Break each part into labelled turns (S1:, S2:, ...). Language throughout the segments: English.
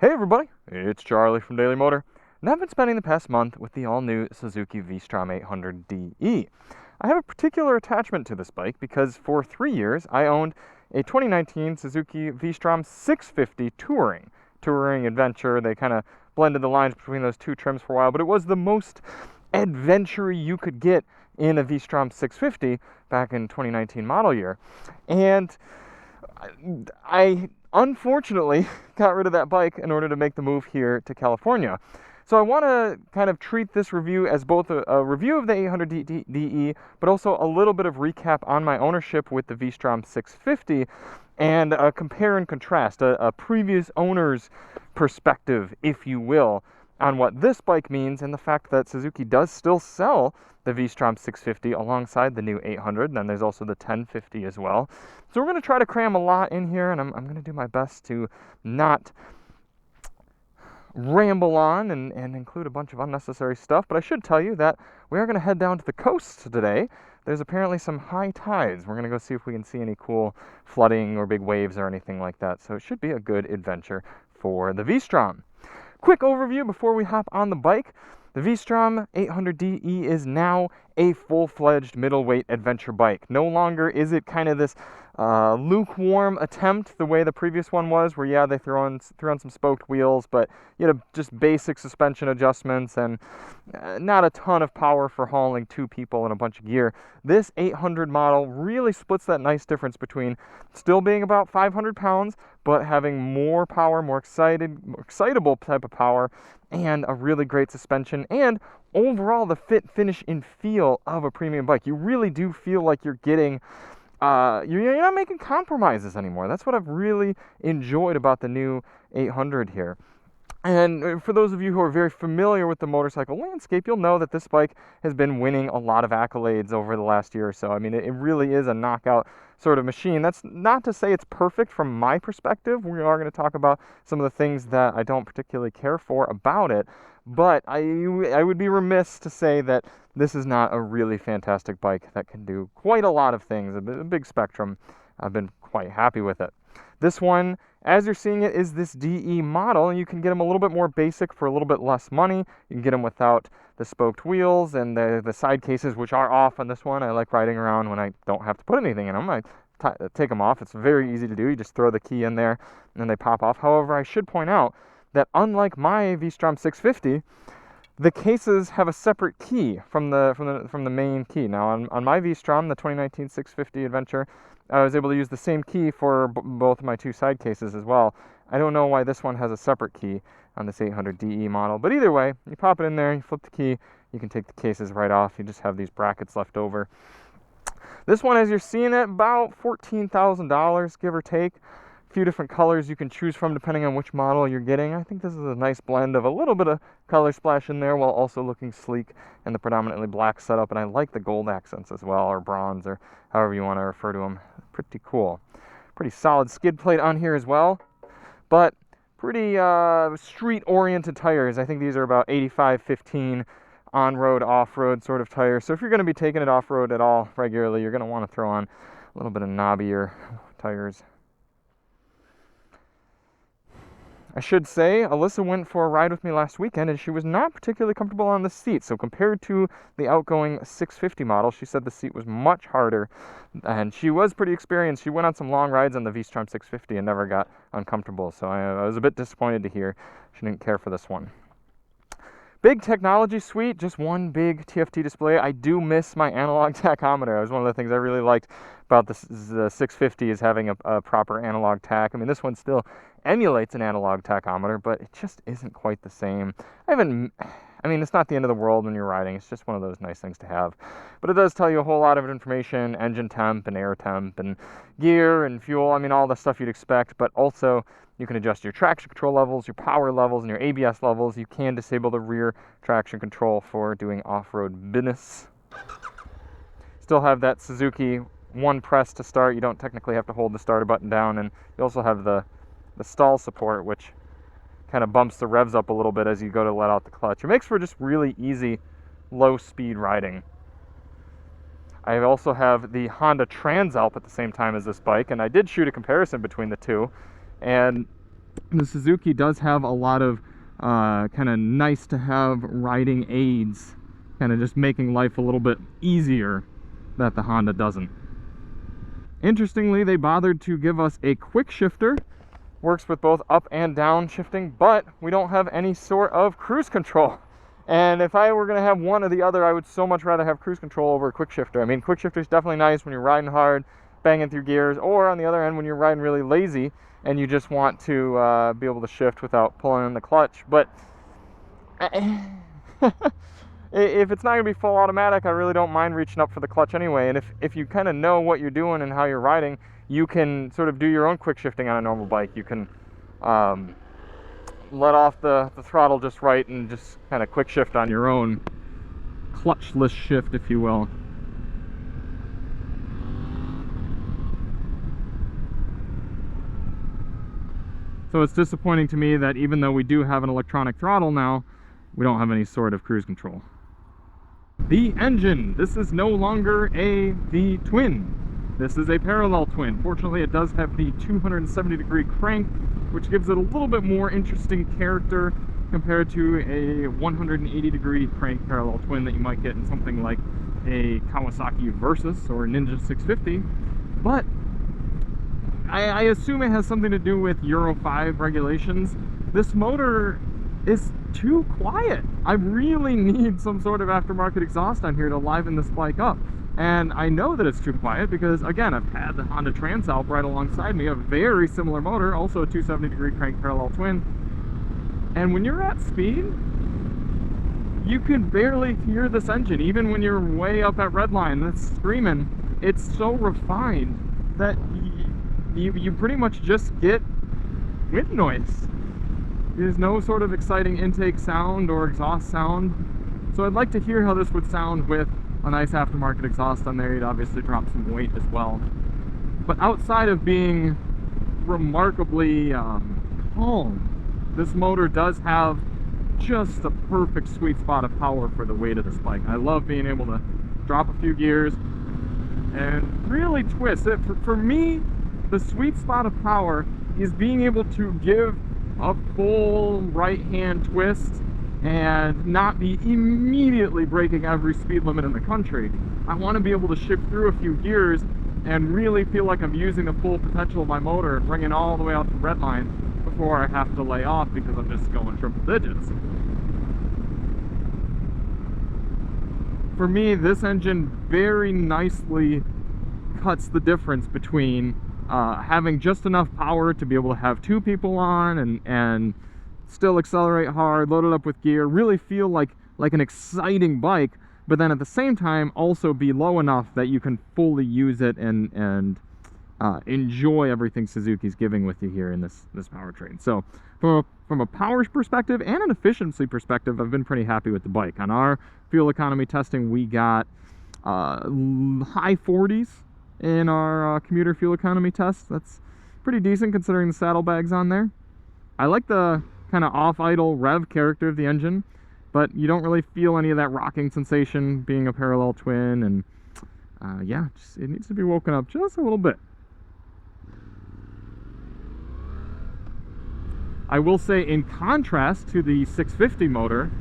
S1: Hey everybody, it's Charlie from Daily Motor, and I've been spending the past month with the all-new Suzuki V-Strom 800DE. I have a particular attachment to this bike because for 3 years I owned a 2019 Suzuki V-Strom 650 Touring Adventure. They kind of blended the lines between those two trims for a while, but it was the most adventure you could get in a V-Strom 650 back in 2019 model year. And I unfortunately got rid of that bike in order to make the move here to California. So I want to kind of treat this review as both a review of the 800DE, but also a little bit of recap on my ownership with the V-Strom 650 and a compare and contrast, a previous owner's perspective, if you will, on what this bike means and the fact that Suzuki does still sell the V-Strom 650 alongside the new 800, and then there's also the 1050 as well. So we're going to try to cram a lot in here, and I'm going to do my best to not ramble on and include a bunch of unnecessary stuff, but I should tell you that we are going to head down to the coast today. There's apparently some high tides. We're going to go see if we can see any cool flooding or big waves or anything like that, so it should be a good adventure for the V-Strom. Quick overview before we hop on the bike. The V-Strom 800DE is now a full-fledged middleweight adventure bike. No longer is it kind of this lukewarm attempt the way the previous one was, where yeah, they threw on some spoked wheels, but you know, just basic suspension adjustments and not a ton of power for hauling two people and a bunch of gear. This 800 model really splits that nice difference between still being about 500 pounds, but having more power, more excitable type of power, and a really great suspension, and overall the fit, finish, and feel of a premium bike. You really do feel like you're getting you're not making compromises anymore. That's what I've really enjoyed about the new 800 here. And for those of you who are very familiar with the motorcycle landscape, you'll know that this bike has been winning a lot of accolades over the last year or so. I mean, it really is a knockout sort of machine. That's not to say it's perfect from my perspective. We are going to talk about some of the things that I don't particularly care for about it, but I would be remiss to say that this is not a really fantastic bike that can do quite a lot of things, a big spectrum. I've been quite happy with it. This one, as you're seeing it, is this DE model, and you can get them a little bit more basic for a little bit less money. You can get them without the spoked wheels and the side cases, which are off on this one. I like riding around when I don't have to put anything in them. I take them off. It's very easy to do. You just throw the key in there, and then they pop off. However, I should point out that unlike my V-Strom 650, the cases have a separate key from the main key. Now, on my V-Strom, the 2019 650 Adventure, I was able to use the same key for both of my two side cases as well. I don't know why this one has a separate key on this 800DE model, but either way, you pop it in there, you flip the key, you can take the cases right off. You just have these brackets left over. This one, as you're seeing it, about $14,000, give or take. A few different colors you can choose from depending on which model you're getting. I think this is a nice blend of a little bit of color splash in there while also looking sleek in the predominantly black setup, and I like the gold accents as well, or bronze, or however you want to refer to them. Pretty cool. Pretty solid skid plate on here as well, but pretty street-oriented tires. I think these are about 85/15 on-road, off-road sort of tires. So if you're going to be taking it off-road at all regularly, you're going to want to throw on a little bit of knobbier tires. I should say, Alyssa went for a ride with me last weekend, and she was not particularly comfortable on the seat. So compared to the outgoing 650 model, she said the seat was much harder, and she was pretty experienced. She went on some long rides on the V-Strom 650 and never got uncomfortable. So I was a bit disappointed to hear she didn't care for this one. Big technology suite, just one big TFT display. I do miss my analog tachometer. It was one of the things I really liked about the 650 is having a proper analog tach. I mean, this one still emulates an analog tachometer, but it just isn't quite the same. I mean, it's not the end of the world when you're riding. It's just one of those nice things to have. But it does tell you a whole lot of information, engine temp and air temp and gear and fuel. I mean, all the stuff you'd expect, but also you can adjust your traction control levels, your power levels, and your ABS levels. You can disable the rear traction control for doing off-road business. Still have that Suzuki one press to start. You don't technically have to hold the starter button down, and you also have the stall support, which kind of bumps the revs up a little bit as you go to let out the clutch. It makes for just really easy, low-speed riding. I also have the Honda Transalp at the same time as this bike, and I did shoot a comparison between the two, and The Suzuki does have a lot of kind of nice to have riding aids, kind of just making life a little bit easier that the Honda doesn't. Interestingly, they bothered to give us a quick shifter. Works with both up and down shifting, but we don't have any sort of cruise control. And if I were going to have one or the other, I would so much rather have cruise control over a quick shifter. I mean, quick shifter is definitely nice when you're riding hard, banging through gears, or on the other end, when you're riding really lazy and you just want to be able to shift without pulling in the clutch. But if it's not going to be full automatic, I really don't mind reaching up for the clutch anyway. And if you kind of know what you're doing and how you're riding, you can sort of do your own quick shifting on a normal bike. You can let off the throttle just right and just kind of quick shift on your own, clutchless shift, if you will. So it's disappointing to me that even though we do have an electronic throttle now, we don't have any sort of cruise control. The engine. This is no longer a V-twin. This is a parallel twin. Fortunately, it does have the 270-degree crank, which gives it a little bit more interesting character compared to a 180-degree crank parallel twin that you might get in something like a Kawasaki Versys or a Ninja 650. But I assume it has something to do with Euro 5 regulations. This motor is too quiet. I really need some sort of aftermarket exhaust on here to liven this bike up. And I know that it's too quiet because, again, I've had the Honda Transalp right alongside me, a very similar motor, also a 270-degree crank parallel twin. And when you're at speed, you can barely hear this engine, even when you're way up at redline and it's screaming. It's so refined that you pretty much just get wind noise. There's no sort of exciting intake sound or exhaust sound. So I'd like to hear how this would sound with a nice aftermarket exhaust on there. You'd obviously drop some weight as well. But outside of being remarkably calm, this motor does have just the perfect sweet spot of power for the weight of this bike. I love being able to drop a few gears and really twist it. For me, the sweet spot of power is being able to give a full right hand twist and not be immediately breaking every speed limit in the country. I want to be able to shift through a few gears and really feel like I'm using the full potential of my motor and bring it all the way out to redline before I have to lay off because I'm just going triple digits. For me, this engine very nicely cuts the difference between having just enough power to be able to have two people on and still accelerate hard, load it up with gear, really feel like an exciting bike, but then at the same time also be low enough that you can fully use it and enjoy everything Suzuki's giving with you here in this powertrain. So from a power perspective and an efficiency perspective, I've been pretty happy with the bike. On our fuel economy testing, we got high 40s in our commuter fuel economy test. That's pretty decent considering the saddlebags on there. I like the kind of off-idle rev character of the engine, but you don't really feel any of that rocking sensation being a parallel twin, and yeah, it needs to be woken up just a little bit. I will say, in contrast to the 650 motor,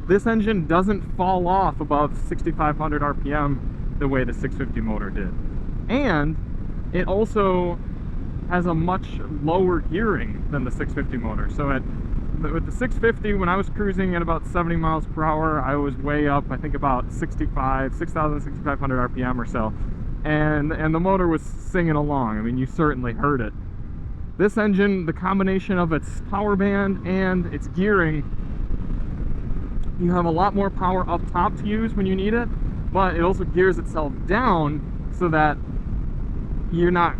S1: this engine doesn't fall off above 6,500 RPM the way the 650 motor did. And it also has a much lower gearing than the 650 motor. So with the 650, when I was cruising at about 70 miles per hour, I was way up, I think about 6,500 RPM or so. And the motor was singing along. I mean, you certainly heard it. This engine, the combination of its power band and its gearing, you have a lot more power up top to use when you need it, but it also gears itself down so that you're not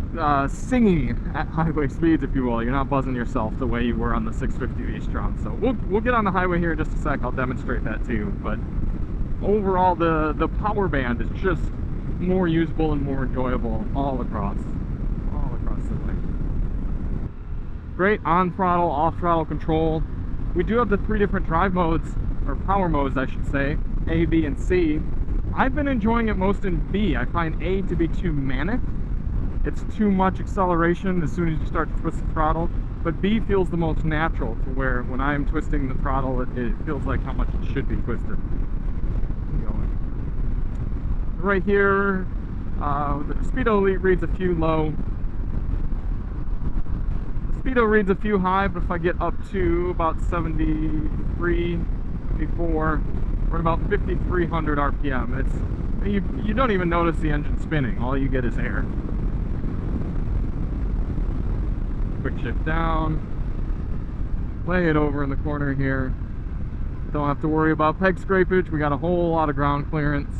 S1: singing at highway speeds, if you will. You're not buzzing yourself the way you were on the 650 V-Strom. So we'll get on the highway here in just a sec. I'll demonstrate that too. But overall, the power band is just more usable and more enjoyable all across the way. Great on throttle, off throttle control. We do have the 3 different drive modes, or power modes I should say, A, B, and C. I've been enjoying it most in B. I find A to be too manic. It's too much acceleration as soon as you start to twist the throttle. but B feels the most natural, to where when I'm twisting the throttle, it feels like how much it should be twisted. Right here, the speedo reads a few low. Speedo reads a few high, but if I get up to about 73, 74, we're at about 5,300 RPM. You don't even notice the engine spinning. All you get is air. Quick shift down. Lay it over in the corner here. Don't have to worry about peg scrapage. We got a whole lot of ground clearance.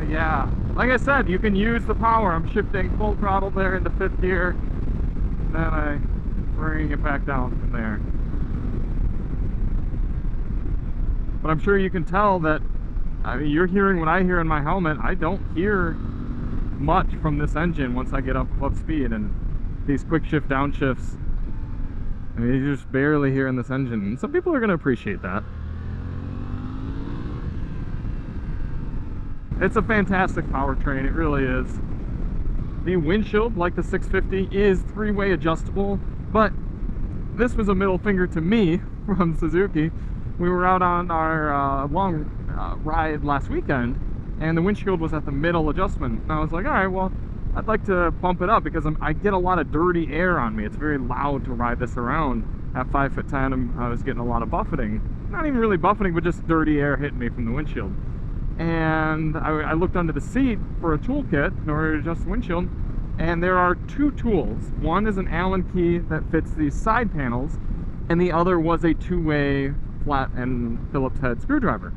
S1: Yeah, like I said, you can use the power. I'm shifting full throttle there into 5th gear, and then I bring it back down from there. But I'm sure you can tell that, I mean, you're hearing what I hear in my helmet. I don't hear much from this engine once I get up above speed, and these quick shift downshifts, I mean, you're just barely hearing this engine. And some people are going to appreciate that. It's a fantastic powertrain, it really is. The windshield, like the 650, is 3-way adjustable, but this was a middle finger to me from Suzuki. We were out on our long ride last weekend, and the windshield was at the middle adjustment. And I was like, all right, well, I'd like to bump it up because I get a lot of dirty air on me. It's very loud to ride this around. At 5'10", I was getting a lot of buffeting. Not even really buffeting, but just dirty air hitting me from the windshield. And I looked under the seat for a toolkit in order to adjust the windshield, and there are 2 tools. One is an Allen key that fits these side panels, and the other was a 2-way flat and Phillips head screwdriver.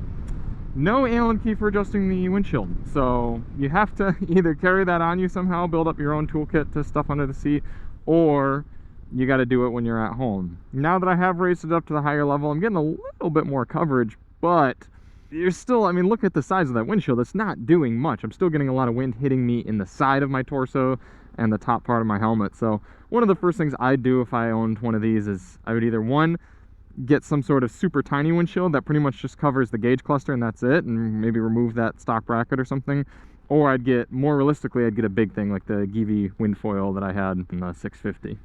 S1: No Allen key for adjusting the windshield, so you have to either carry that on you somehow, build up your own toolkit to stuff under the seat, or you got to do it when you're at home. Now that I have raised it up to the higher level, I'm getting a little bit more coverage, but you're still, I mean, look at the size of that windshield. It's not doing much. I'm still getting a lot of wind hitting me in the side of my torso and the top part of my helmet. So one of the first things I'd do if I owned one of these is I would either, one, get some sort of super tiny windshield that pretty much just covers the gauge cluster and that's it, and maybe remove that stock bracket or something. Or I'd get, more realistically, I'd get a big thing like the Givi wind foil that I had in the 650.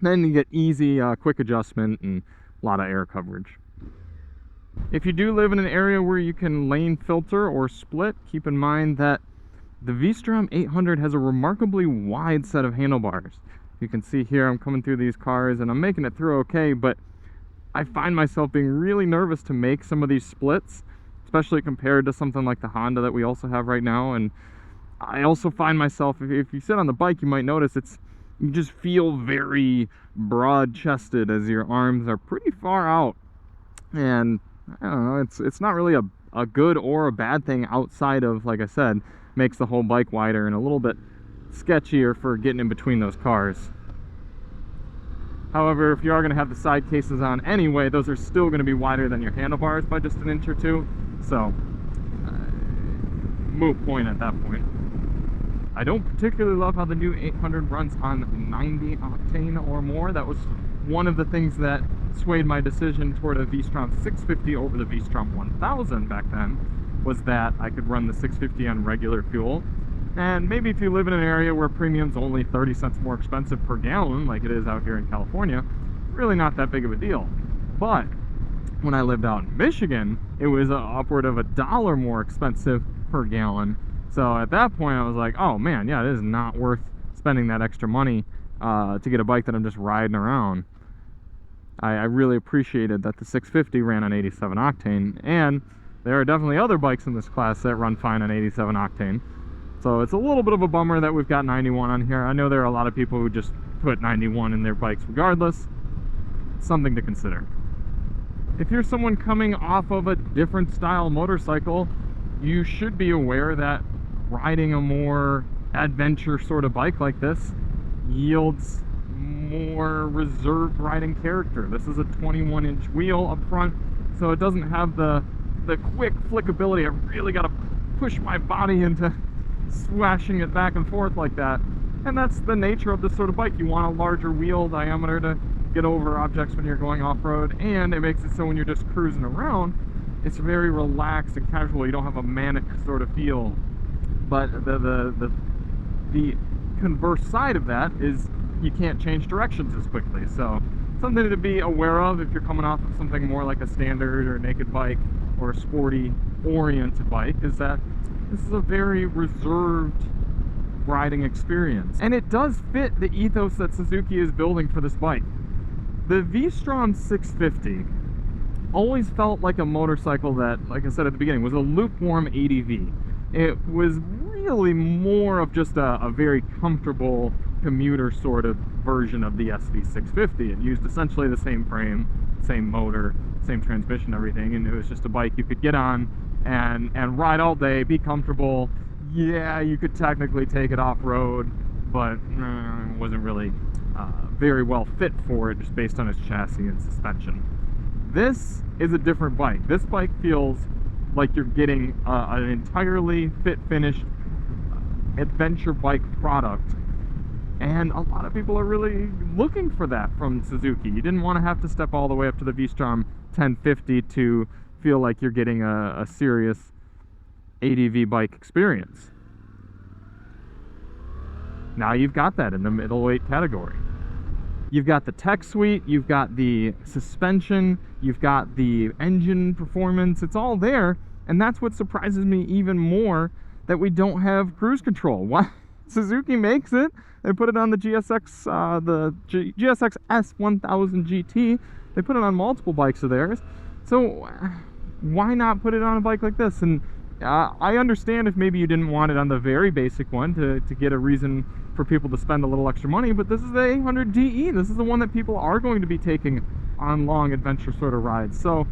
S1: Then you get easy, quick adjustment and a lot of air coverage. If you do live in an area where you can lane filter or split, keep in mind that the V-Strom 800 has a remarkably wide set of handlebars. You can see here I'm coming through these cars and I'm making it through okay, but I find myself being really nervous to make some of these splits, especially compared to something like the Honda that we also have right now. And I also find myself, if you sit on the bike, you might notice you just feel very broad-chested as your arms are pretty far out. And I don't know, it's not really a good or a bad thing outside of, like I said, makes the whole bike wider and a little bit sketchier for getting in between those cars. However, if you are going to have the side cases on anyway, those are still going to be wider than your handlebars by just an inch or two. So, moot point at that point. I don't particularly love how the new 800 runs on 90 octane or more. That was one of the things that swayed my decision toward a V-Strom 650 over the V-Strom 1000 back then, was that I could run the 650 on regular fuel. And maybe if you live in an area where premium's only 30 cents more expensive per gallon, like it is out here in California, really not that big of a deal. But when I lived out in Michigan, it was upward of $1 more expensive per gallon. So at that point I was like, oh man, yeah, it is not worth spending that extra money to get a bike that I'm just riding around. I really appreciated that the 650 ran on 87 octane, and there are definitely other bikes in this class that run fine on 87 octane. So it's a little bit of a bummer that we've got 91 on here. I know there are a lot of people who just put 91 in their bikes regardless. Something to consider. If you're someone coming off of a different style motorcycle, you should be aware that riding a more adventure sort of bike like this yields more reserved riding character. This is a 21-inch wheel up front, so it doesn't have the quick flickability. I really got to push my body into swashing it back and forth like that. And that's the nature of this sort of bike. You want a larger wheel diameter to get over objects when you're going off-road, and it makes it so when you're just cruising around, it's very relaxed and casual. You don't have a manic sort of feel. But the converse side of that is you can't change directions as quickly. So something to be aware of if you're coming off of something more like a standard or naked bike or a sporty oriented bike, is that this is a very reserved riding experience. And it does fit the ethos that Suzuki is building for this bike. The V-Strom 650 always felt like a motorcycle that, like I said at the beginning, was a lukewarm ADV. It was really more of just a very comfortable commuter sort of version of the SV650. It used essentially the same frame, same motor, same transmission, everything, and it was just a bike you could get on and ride all day, be comfortable. Yeah, you could technically take it off-road, but it wasn't really very well fit for it, just based on its chassis and suspension. This is a different bike. This bike feels like you're getting an entirely fit-finished adventure bike product, and a lot of people are really looking for that from Suzuki. You didn't want to have to step all the way up to the V-Strom 1050 to feel like you're getting a serious ADV bike experience. Now you've got that in the middleweight category. You've got the tech suite, you've got the suspension, you've got the engine performance. It's all there, and that's what surprises me even more, that we don't have cruise control. Why? Suzuki makes it. They put it on the GSX, GSX S1000 GT. They put it on multiple bikes of theirs. So why not put it on a bike like this? And I understand if maybe you didn't want it on the very basic one to get a reason for people to spend a little extra money, but this is the 800DE. This is the one that people are going to be taking on long adventure sort of rides. So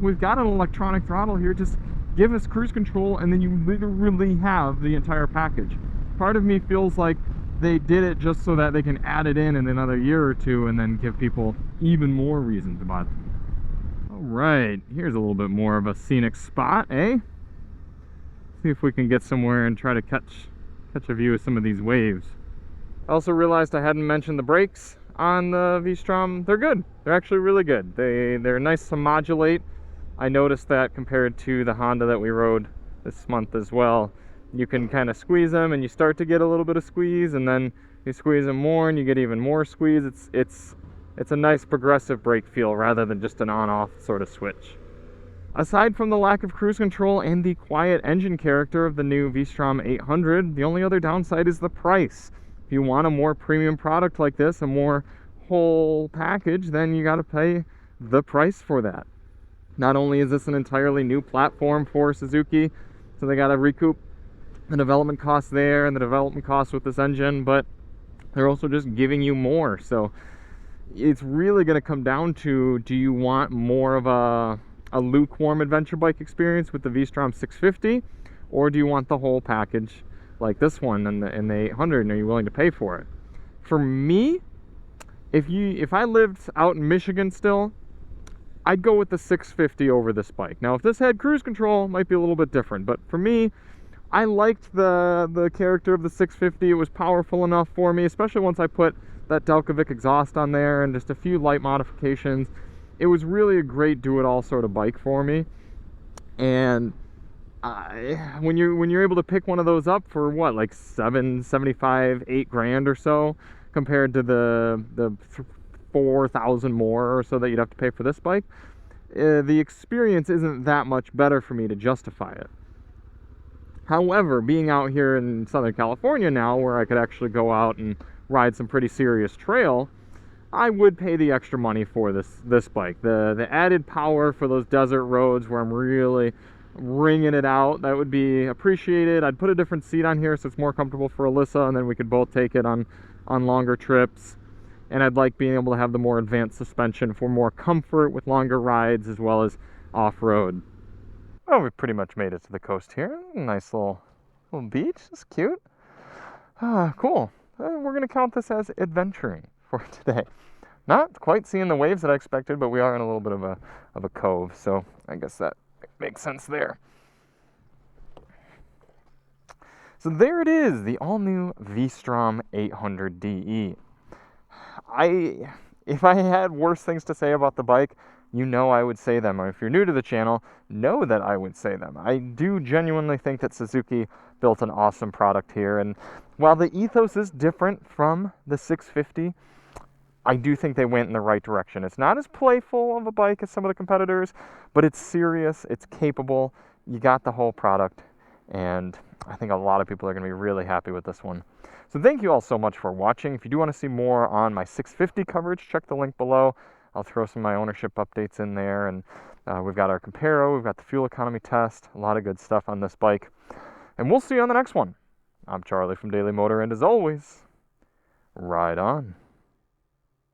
S1: we've got an electronic throttle here. Just give us cruise control, and then you literally have the entire package. Part of me feels like they did it just so that they can add it in another year or two and then give people even more reason to buy them. All right, here's a little bit more of a scenic spot, eh? See if we can get somewhere and try to catch a view of some of these waves. I also realized I hadn't mentioned the brakes on the V-Strom. They're good. They're actually really good. They're nice to modulate. I noticed that compared to the Honda that we rode this month as well. You can kind of squeeze them and you start to get a little bit of squeeze, and then you squeeze them more and you get even more squeeze. It's a nice progressive brake feel rather than just an on-off sort of switch. Aside from the lack of cruise control and the quiet engine character of the new V-Strom 800, the only other downside is the price. If you want a more premium product like this, a more whole package, then you got to pay the price for that. Not only is this an entirely new platform for Suzuki, so they got to recoup the development costs there and the development costs with this engine, but they're also just giving you more. So it's really going to come down to, do you want more of a lukewarm adventure bike experience with the V-Strom 650, or do you want the whole package like this one and the 800, and are you willing to pay for it? For me, if I lived out in Michigan still, I'd go with the 650 over this bike. Now, if this had cruise control, it might be a little bit different, but for me, I liked the character of the 650. It was powerful enough for me, especially once I put that Delcovic exhaust on there and just a few light modifications. It was really a great do-it-all sort of bike for me. And when you're able to pick one of those up for what, like $775, $8,000 or so, compared to the 4,000 more or so that you'd have to pay for this bike, the experience isn't that much better for me to justify it. However, being out here in Southern California now, where I could actually go out and ride some pretty serious trail, I would pay the extra money for this bike. The added power for those desert roads where I'm really wringing it out, that would be appreciated. I'd put a different seat on here so it's more comfortable for Alyssa, and then we could both take it on longer trips. And I'd like being able to have the more advanced suspension for more comfort with longer rides as well as off-road. Well, we pretty much made it to the coast here. Nice little beach. It's cute. Cool. We're going to count this as adventuring for today. Not quite seeing the waves that I expected, but we are in a little bit of a cove, so I guess that makes sense there. So there it is, the all-new V-Strom 800DE. If I had worse things to say about the bike, you know I would say them. Or if you're new to the channel, know that I would say them. I do genuinely think that Suzuki built an awesome product here. And while the ethos is different from the 650, I do think they went in the right direction. It's not as playful of a bike as some of the competitors, but it's serious, it's capable, you got the whole product, and I think a lot of people are going to be really happy with this one. So thank you all so much for watching. If you do want to see more on my 650 coverage, check the link below. I'll throw some of my ownership updates in there, and we've got our comparo, we've got the fuel economy test, a lot of good stuff on this bike. And we'll see you on the next one. I'm Charlie from Daily Motor, and as always, ride on.